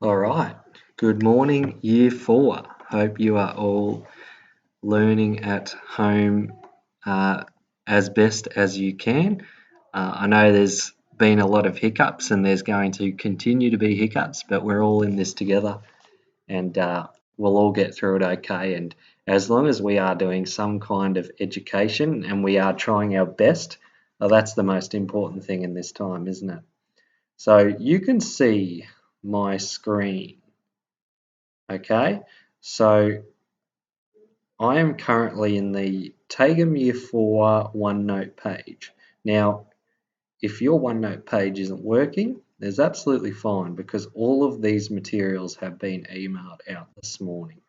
All right. Good morning, Year 4. Hope you are all learning at home as best as you can. I know there's been a lot of hiccups and there's going to continue to be hiccups, but we're all in this together and we'll all get through it okay. And as long as we are doing some kind of education and we are trying our best, that's the most important thing in this time, isn't it? So you can see my screen. Okay, so I am currently in the Taigum Year 4 OneNote page. Now, if your OneNote page isn't working, there's absolutely fine because all of these materials have been emailed out this morning.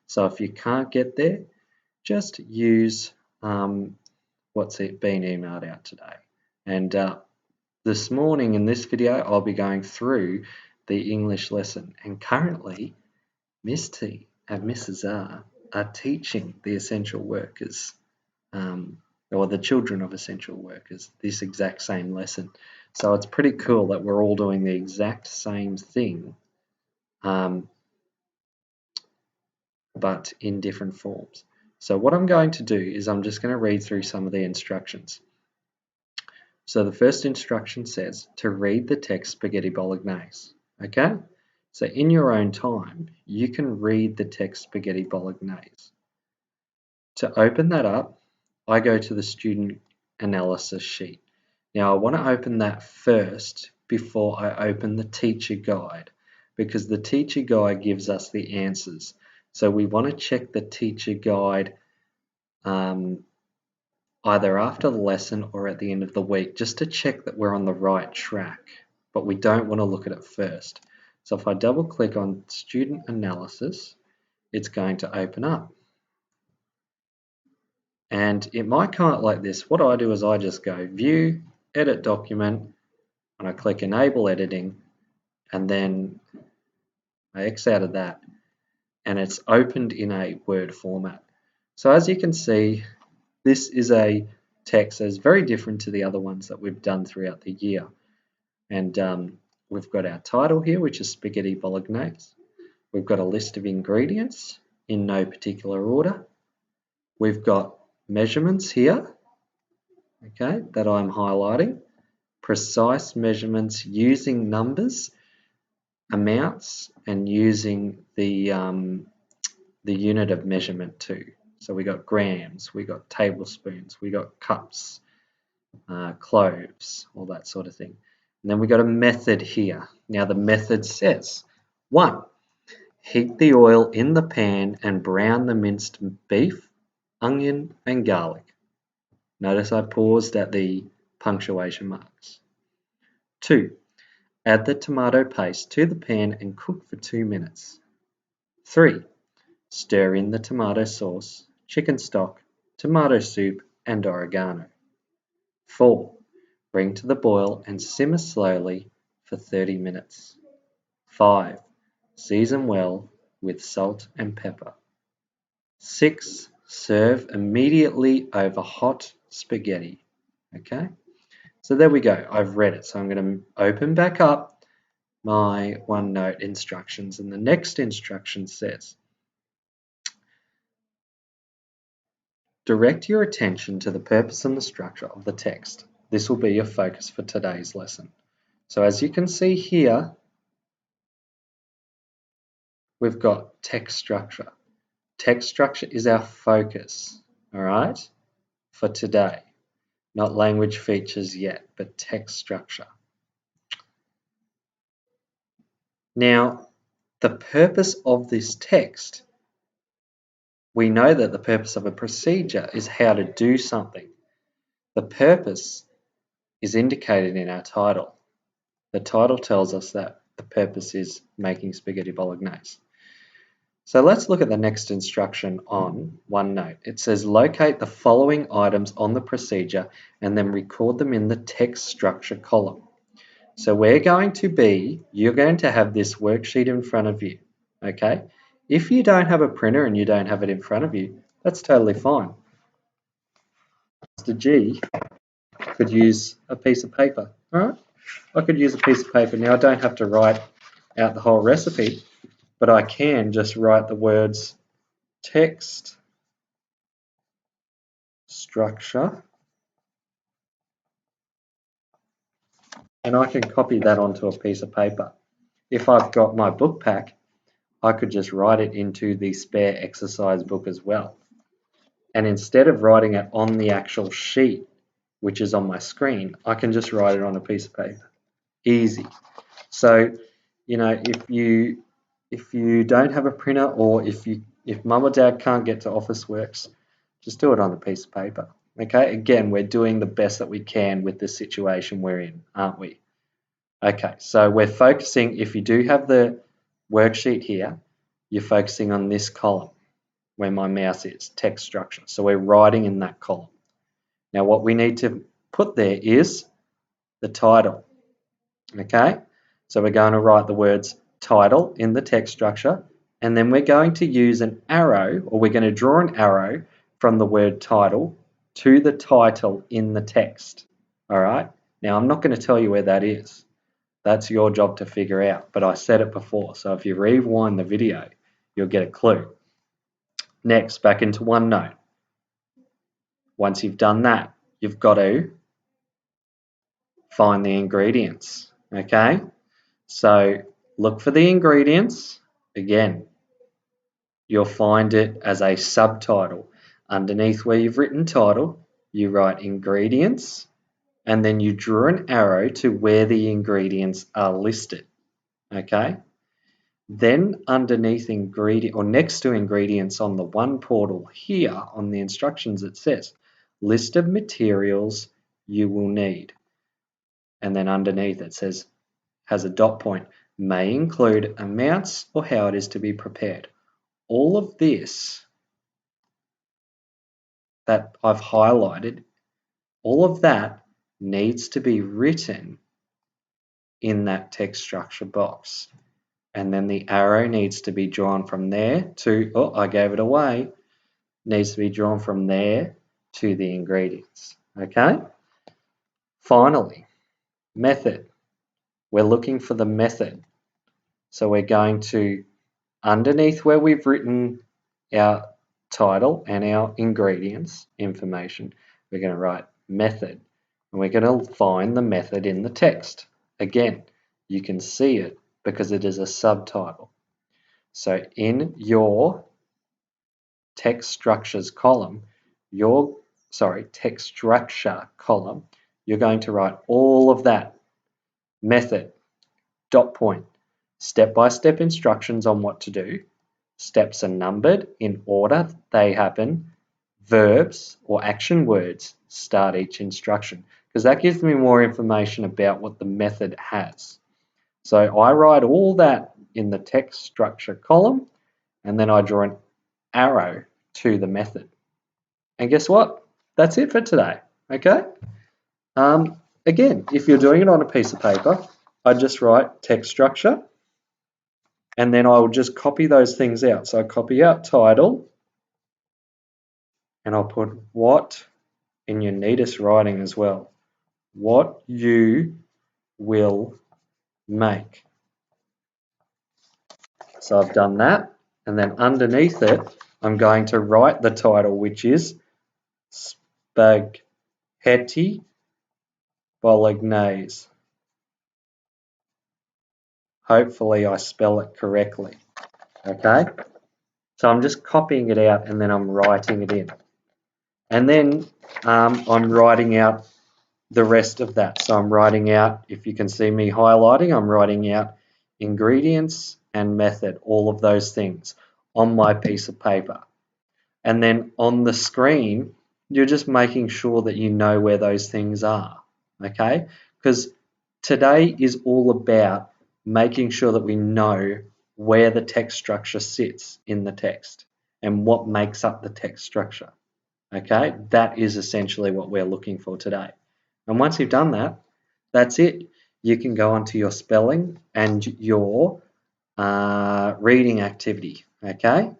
So if you can't get there, just use what's been emailed out today. And this morning in this video, I'll be going through the English lesson. And currently, Miss T and Mrs. R are teaching the essential workers, or the children of essential workers, this exact same lesson. So it's pretty cool that we're all doing the exact same thing, but in different forms. So what I'm going to do is I'm just going to read through some of the instructions. So the first instruction says to read the text spaghetti bolognese, okay? So in your own time, you can read the text spaghetti bolognese. To open that up, I go to the student analysis sheet. Now I want to open that first before I open the teacher guide because the teacher guide gives us the answers. So we want to check the teacher guide either after the lesson or at the end of the week just to check that we're on the right track, but we don't want to look at it first. So if I double click on student analysis, it's going to open up. And it might come out like this. What I do is I just go view, edit document, and I click enable editing, and then I X out of that, and it's opened in a Word format. So as you can see, this is a text that's very different to the other ones that we've done throughout the year. And we've got our title here, which is spaghetti bolognese. We've got a list of ingredients in no particular order. We've got measurements here, okay, that I'm highlighting. Precise measurements using numbers, amounts, and using the unit of measurement too. So we got grams, we got tablespoons, we got cups, cloves, all that sort of thing. And then we got a method here. Now the method says, 1, heat the oil in the pan and brown the minced beef, onion, and garlic. Notice I paused at the punctuation marks. 2, add the tomato paste to the pan and cook for 2 minutes. 3, stir in the tomato sauce, chicken stock, tomato soup, and oregano. 4, bring to the boil and simmer slowly for 30 minutes. 5, season well with salt and pepper. 6, serve immediately over hot spaghetti. Okay, so there we go. I've read it. So I'm going to open back up my OneNote instructions, and the next instruction says, direct your attention to the purpose and the structure of the text. This will be your focus for today's lesson. So as you can see here, we've got text structure. Text structure is our focus, all right, for today. Not language features yet, but text structure. Now, the purpose of this text, we know that the purpose of a procedure is how to do something. The purpose is indicated in our title. The title tells us that the purpose is making spaghetti bolognese. So let's look at the next instruction on OneNote. It says locate the following items on the procedure and then record them in the text structure column. So you're going to have this worksheet in front of you, okay? If you don't have a printer and you don't have it in front of you, that's totally fine. Mr. G could use a piece of paper, all right? I could use a piece of paper. Now I don't have to write out the whole recipe, but I can just write the words text structure, and I can copy that onto a piece of paper. If I've got my book pack, I could just write it into the spare exercise book as well. And instead of writing it on the actual sheet, which is on my screen, I can just write it on a piece of paper. Easy. So, you know, if you don't have a printer, or if mum or dad can't get to Officeworks, just do it on a piece of paper. Okay, again, we're doing the best that we can with the situation we're in, aren't we? Okay, so we're focusing, if you do have the worksheet here, you're focusing on this column where my mouse is, text structure. So we're writing in that column. Now what we need to put there is the title. Okay, so we're going to write the words title in the text structure, and then we're going to use an arrow, or we're going to draw an arrow from the word title to the title in the text. All right, now I'm not going to tell you where that is. That's your job to figure out, but I said it before, so if you rewind the video, you'll get a clue. Next, back into OneNote. Once you've done that, you've got to find the ingredients, okay? So look for the ingredients. Again, you'll find it as a subtitle. Underneath where you've written title, you write ingredients, and then you draw an arrow to where the ingredients are listed, okay? Then underneath ingredient, or next to ingredients on the one portal here on the instructions, it says list of materials you will need. And then underneath it says, has a dot point, may include amounts or how it is to be prepared. All of this that I've highlighted, all of that needs to be written in that text structure box. And then the arrow needs to be drawn from there to, oh, I gave it away, needs to be drawn from there to the ingredients, okay? Finally, method. We're looking for the method. So we're going to, underneath where we've written our title and our ingredients information, we're going to write method, and we're going to find the method in the text. Again, you can see it because it is a subtitle. So in your text structures column, text structure column, you're going to write all of that. Method, dot point, step-by-step instructions on what to do. Steps are numbered in order they happen. Verbs or action words start each instruction, because that gives me more information about what the method has. So I write all that in the text structure column, and then I draw an arrow to the method. And guess what? That's it for today, okay? Again, if you're doing it on a piece of paper, I just write text structure, and then I will just copy those things out. So I copy out title, and I'll put what in your neatest writing as well. What you will make. So I've done that, and then underneath it, I'm going to write the title, which is spaghetti bolognese. Hopefully I spell it correctly, okay? So I'm just copying it out, and then I'm writing it in. And then I'm writing out the rest of that. So I'm writing out, if you can see me highlighting, I'm writing out ingredients and method, all of those things on my piece of paper. And then on the screen, you're just making sure that you know where those things are, okay? Because today is all about making sure that we know where the text structure sits in the text and what makes up the text structure, okay? That is essentially what we're looking for today. And once you've done that, that's it. You can go on to your spelling and your reading activity, okay?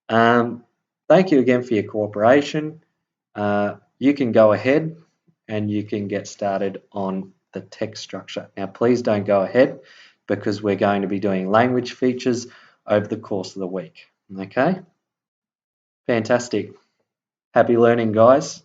Thank you again for your cooperation. You can go ahead and you can get started on the text structure. Now, please don't go ahead because we're going to be doing language features over the course of the week. Okay? Fantastic. Happy learning, guys.